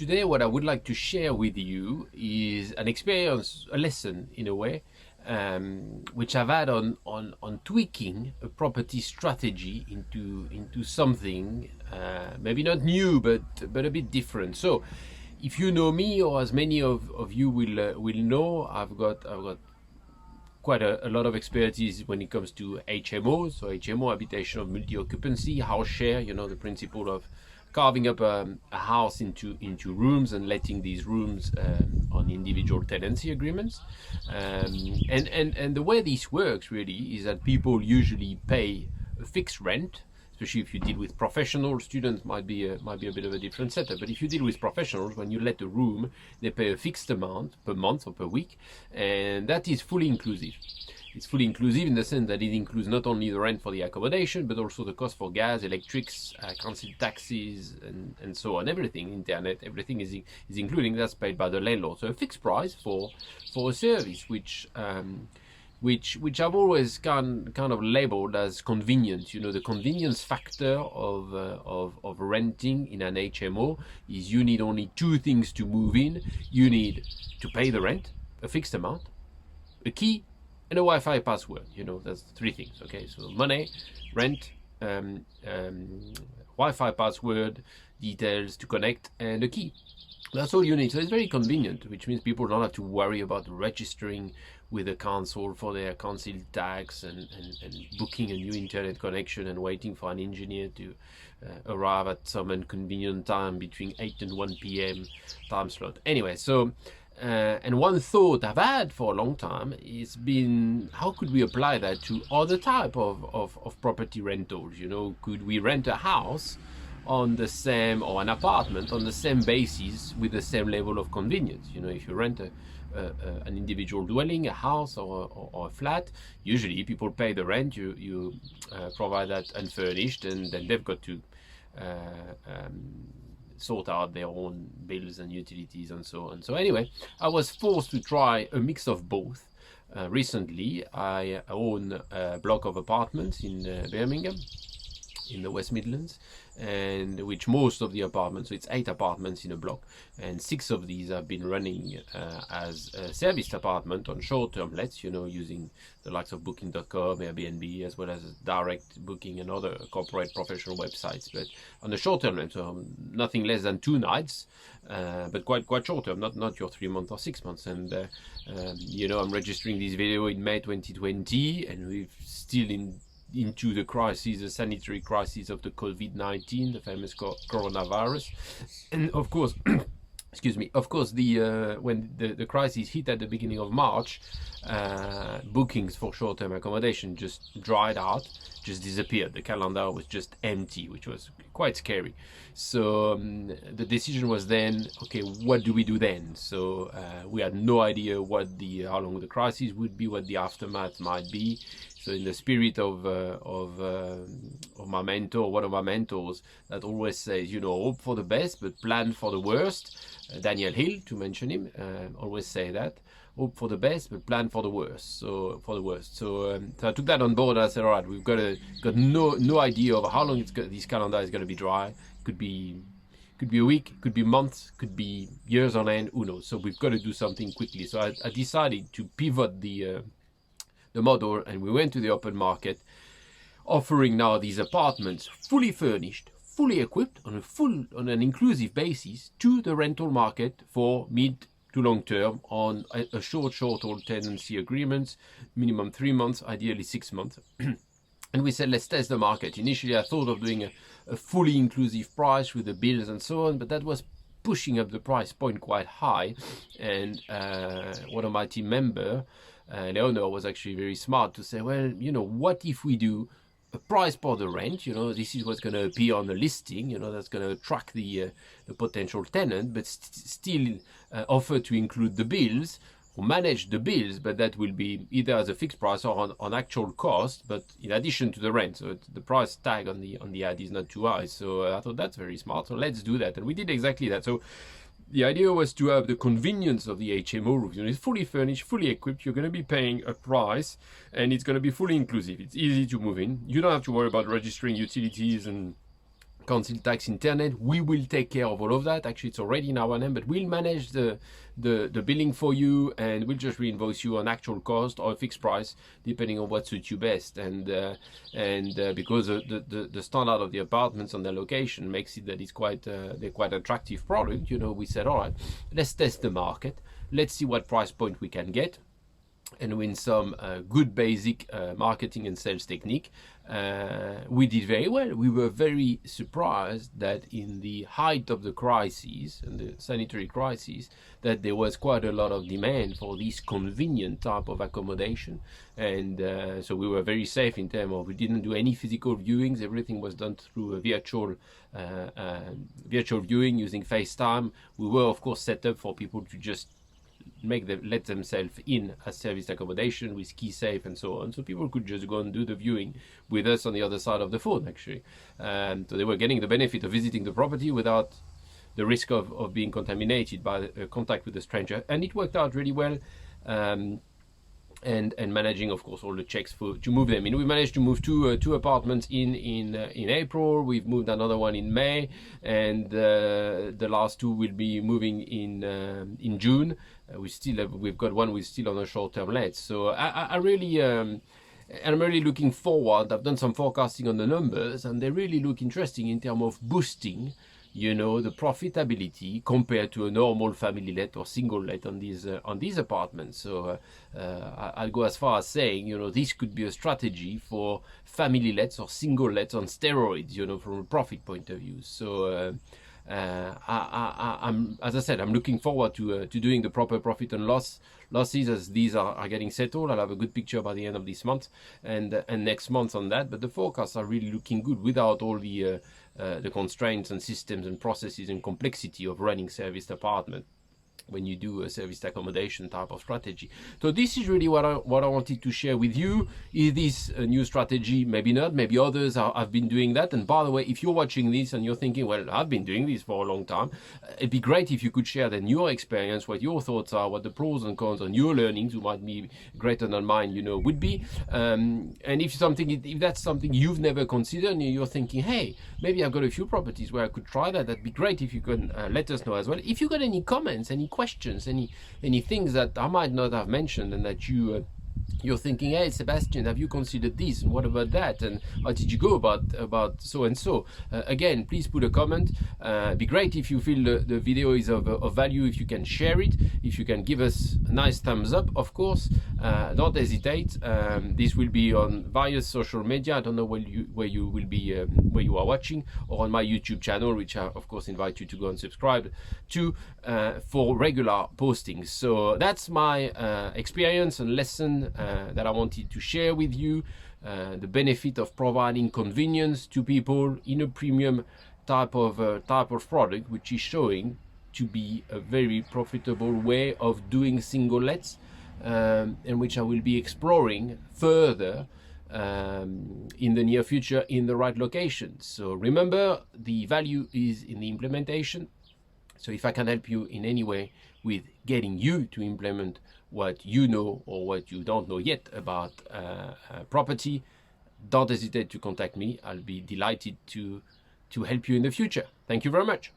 today what I would like to share with you is an experience, a lesson in a way, which I've had on tweaking a property strategy into something maybe not new but a bit different. So if you know me, or as many of you will know, I've got quite a lot of expertise when it comes to HMO. So HMO, habitation of multi-occupancy, house share, the principle of carving up a house into rooms and letting these rooms on individual tenancy agreements. And the way this works really is that people usually pay a fixed rent. Especially if you deal with professionals, students might be a bit of a different setup. But if you deal with professionals, when you let a room, they pay a fixed amount per month or per week, and that is fully inclusive. It's fully inclusive in the sense that it includes not only the rent for the accommodation, but also the cost for gas, electrics, council taxes, and so on. Everything, internet, everything is including. That's paid by the landlord. So a fixed price for a service, which I've always kind of labeled as convenient. The convenience factor of renting in an HMO is you need only two things to move in. You need to pay the rent, a fixed amount, a key, and a Wi-Fi password. That's three things. Okay, so money, rent, Wi-Fi password, details to connect, and a key. That's all you need. So it's very convenient, which means people don't have to worry about registering with the council for their council tax and booking a new internet connection and waiting for an engineer to arrive at some inconvenient time between 8 and 1 p.m. time slot. Anyway, so and one thought I've had for a long time is been, how could we apply that to other type of property rentals? Could we rent a house on the same, or an apartment on the same basis with the same level of convenience? If you rent an individual dwelling, a house or a flat, usually people pay the rent, you provide that unfurnished, and then they've got to sort out their own bills and utilities and so on. So anyway, I was forced to try a mix of both. Recently, I own a block of apartments in Birmingham, in the West Midlands, and which most of the apartments, so it's 8 apartments in a block, and 6 of these have been running as a serviced apartment on short-term lets, using the likes of booking.com, Airbnb, as well as direct booking and other corporate professional websites. But on the short-term let, so nothing less than 2 nights, but quite short-term, not your 3 months or 6 months. And I'm registering this video in May 2020, and we're still into the crisis, the sanitary crisis of the COVID-19, the famous coronavirus. And of course, excuse me, of course, when the crisis hit at the beginning of March, bookings for short-term accommodation just dried out, just disappeared. The calendar was just empty, which was quite scary. So the decision was then, okay, what do we do then? So we had no idea how long the crisis would be, what the aftermath might be. So in the spirit of my mentor, one of my mentors, that always says, hope for the best, but plan for the worst. Daniel Hill, to mention him, always say that. Hope for the best, but plan for the worst. So I took that on board. And I said, all right, we've got no idea of how long this calendar is going to be dry. Could be a week, could be months, could be years on end. Who knows? So we've got to do something quickly. So I decided to pivot the model, and we went to the open market, offering now these apartments fully furnished, fully equipped, on an inclusive basis to the rental market for mid to long term on a short old tenancy agreements, minimum 3 months, ideally 6 months. And we said, let's test the market. Initially, I thought of doing a fully inclusive price with the bills and so on, but that was pushing up the price point quite high. And one of my team members, Leonor, was actually very smart to say, well, what if we do a price for the rent? This is what's going to appear on the listing, that's going to attract the potential tenant, but still offer to include the bills or manage the bills, but that will be either as a fixed price or on actual cost, but in addition to the rent. So the price tag on the ad is not too high. So I thought that's very smart. So let's do that. And we did exactly that. So the idea was to have the convenience of the HMO rooms. It's fully furnished, fully equipped. You're going to be paying a price, and it's going to be fully inclusive. It's easy to move in. You don't have to worry about registering utilities and council tax, internet. We will take care of all of that. Actually, it's already in our name, but we'll manage the billing for you, and we'll just reinvoice you on actual cost or a fixed price, depending on what suits you best. And because the standard of the apartments and their location makes it that it's they're quite attractive product. We said, all right, let's test the market. Let's see what price point we can get. And with some good basic marketing and sales technique, we did very well. We were very surprised that in the height of the crisis and the sanitary crisis, that there was quite a lot of demand for this convenient type of accommodation. And so we were very safe in terms of, we didn't do any physical viewings. Everything was done through a virtual viewing using FaceTime. We were, of course, set up for people to just let themselves in as service accommodation with key safe and so on, so people could just go and do the viewing with us on the other side of the phone, actually. So they were getting the benefit of visiting the property without the risk of being contaminated by contact with a stranger, and it worked out really well. And managing, of course, all the checks to move them in. We managed to move two apartments in April. We've moved another one in May, and the last two will be moving in June. We've got one with still on a short-term let. So I really and I'm really looking forward. I've done some forecasting on the numbers, and they really look interesting in terms of boosting the profitability compared to a normal family let or single let on these apartments. So I'll go as far as saying, this could be a strategy for family lets or single lets on steroids, from a profit point of view. So I'm, as I said, I'm looking forward to doing the proper profit and losses as these are getting settled. I'll have a good picture by the end of this month and next month on that. But the forecasts are really looking good without all the constraints and systems and processes and complexity of running serviced apartment when you do a serviced accommodation type of strategy. So this is really what I wanted to share with you. Is this a new strategy? Maybe not. Maybe others have been doing that. And by the way, if you're watching this and you're thinking, well, I've been doing this for a long time, it'd be great if you could share then your experience, what your thoughts are, what the pros and cons on your learnings, who might be greater than mine, would be. And if that's something you've never considered and you're thinking, hey, maybe I've got a few properties where I could try that, that'd be great if you can let us know as well. If you've got any comments, any questions, any things that I might not have mentioned and that you're thinking, hey, Sebastian, have you considered this? And what about that? And how did you go about so and so? Again, please put a comment. It'd be great if you feel the video is of value, if you can share it, if you can give us a nice thumbs up, of course. Don't hesitate. This will be on various social media. I don't know where you will be, where you are watching, or on my YouTube channel, which I, of course, invite you to go and subscribe to for regular postings. So that's my experience and lesson that I wanted to share with you, the benefit of providing convenience to people in a premium type of product, which is showing to be a very profitable way of doing single lets, and which I will be exploring further in the near future in the right locations. So remember, the value is in the implementation. So if I can help you in any way with getting you to implement what you know or what you don't know yet about property, don't hesitate to contact me. I'll be delighted to help you in the future. Thank you very much.